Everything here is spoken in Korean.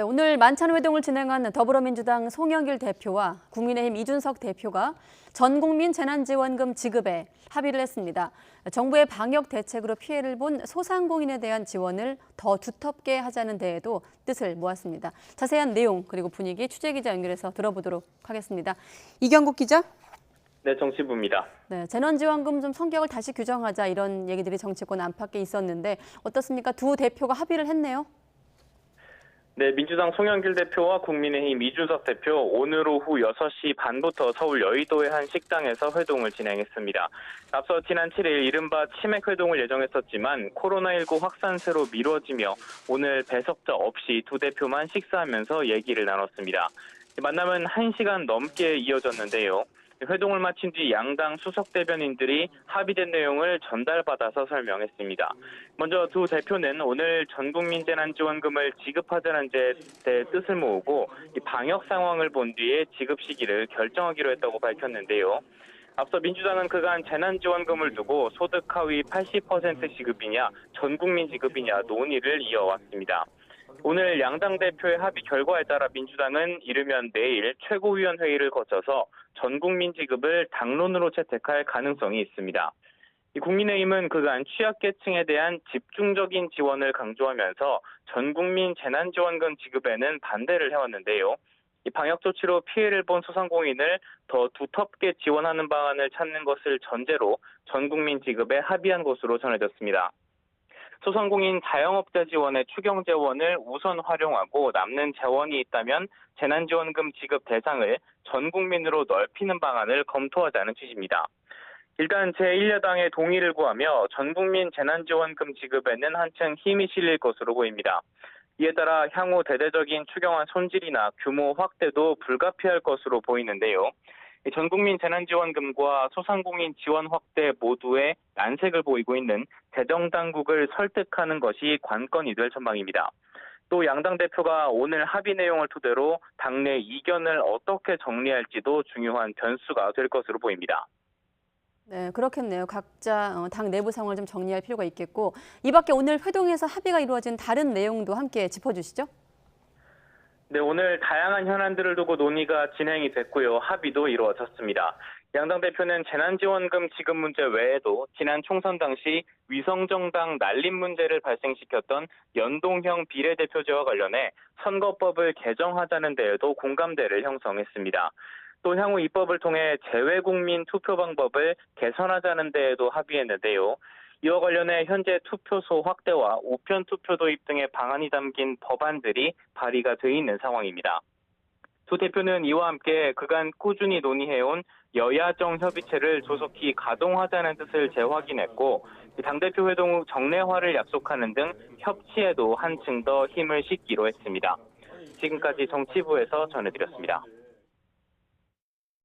네, 오늘 만찬 회동을 진행한 더불어민주당 송영길 대표와 국민의힘 이준석 대표가 전국민 재난지원금 지급에 합의를 했습니다. 정부의 방역 대책으로 피해를 본 소상공인에 대한 지원을 더 두텁게 하자는 데에도 뜻을 모았습니다. 자세한 내용 그리고 분위기 취재기자 연결해서 들어보도록 하겠습니다. 이경국 기자. 네, 정치부입니다. 네, 재난지원금 좀 성격을 다시 규정하자 이런 얘기들이 정치권 안팎에 있었는데 어떻습니까? 두 대표가 합의를 했네요. 네, 민주당 송영길 대표와 국민의힘 이준석 대표 오늘 오후 6시 반부터 서울 여의도의 한 식당에서 회동을 진행했습니다. 앞서 지난 7일 이른바 치맥 회동을 예정했었지만 코로나19 확산세로 미뤄지며 오늘 배석자 없이 두 대표만 식사하면서 얘기를 나눴습니다. 만남은 1시간 넘게 이어졌는데요. 회동을 마친 뒤 양당 수석 대변인들이 합의된 내용을 전달받아서 설명했습니다. 먼저 두 대표는 오늘 전국민 재난지원금을 지급하자는 데 뜻을 모으고 방역 상황을 본 뒤에 지급 시기를 결정하기로 했다고 밝혔는데요. 앞서 민주당은 그간 재난지원금을 두고 소득 하위 80% 지급이냐 전국민 지급이냐 논의를 이어왔습니다. 오늘 양당 대표의 합의 결과에 따라 민주당은 이르면 내일 최고위원회의를 거쳐서 전국민 지급을 당론으로 채택할 가능성이 있습니다. 국민의힘은 그간 취약계층에 대한 집중적인 지원을 강조하면서 전국민 재난지원금 지급에는 반대를 해왔는데요. 방역 조치로 피해를 본 소상공인을 더 두텁게 지원하는 방안을 찾는 것을 전제로 전국민 지급에 합의한 것으로 전해졌습니다. 소상공인 자영업자 지원의 추경 재원을 우선 활용하고 남는 재원이 있다면 재난지원금 지급 대상을 전 국민으로 넓히는 방안을 검토하자는 취지입니다. 일단 제1야당의 동의를 구하며 전 국민 재난지원금 지급에는 한층 힘이 실릴 것으로 보입니다. 이에 따라 향후 대대적인 추경안 손질이나 규모 확대도 불가피할 것으로 보이는데요. 전국민 재난지원금과 소상공인 지원 확대 모두에 난색을 보이고 있는 재정당국을 설득하는 것이 관건이 될 전망입니다. 또 양당 대표가 오늘 합의 내용을 토대로 당내 이견을 어떻게 정리할지도 중요한 변수가 될 것으로 보입니다. 네, 그렇겠네요. 각자 당 내부 상황을 좀 정리할 필요가 있겠고 이 밖에 오늘 회동에서 합의가 이루어진 다른 내용도 함께 짚어주시죠. 네, 오늘 다양한 현안들을 두고 논의가 진행이 됐고요. 합의도 이루어졌습니다. 양당 대표는 재난지원금 지급 문제 외에도 지난 총선 당시 위성정당 난립 문제를 발생시켰던 연동형 비례대표제와 관련해 선거법을 개정하자는 데에도 공감대를 형성했습니다. 또 향후 입법을 통해 재외국민 투표 방법을 개선하자는 데에도 합의했는데요. 이와 관련해 현재 투표소 확대와 우편 투표 도입 등의 방안이 담긴 법안들이 발의가 돼 있는 상황입니다. 두 대표는 이와 함께 그간 꾸준히 논의해온 여야정 협의체를 조속히 가동하자는 뜻을 재확인했고 당대표 회동 후 정례화를 약속하는 등 협치에도 한층 더 힘을 싣기로 했습니다. 지금까지 정치부에서 전해드렸습니다.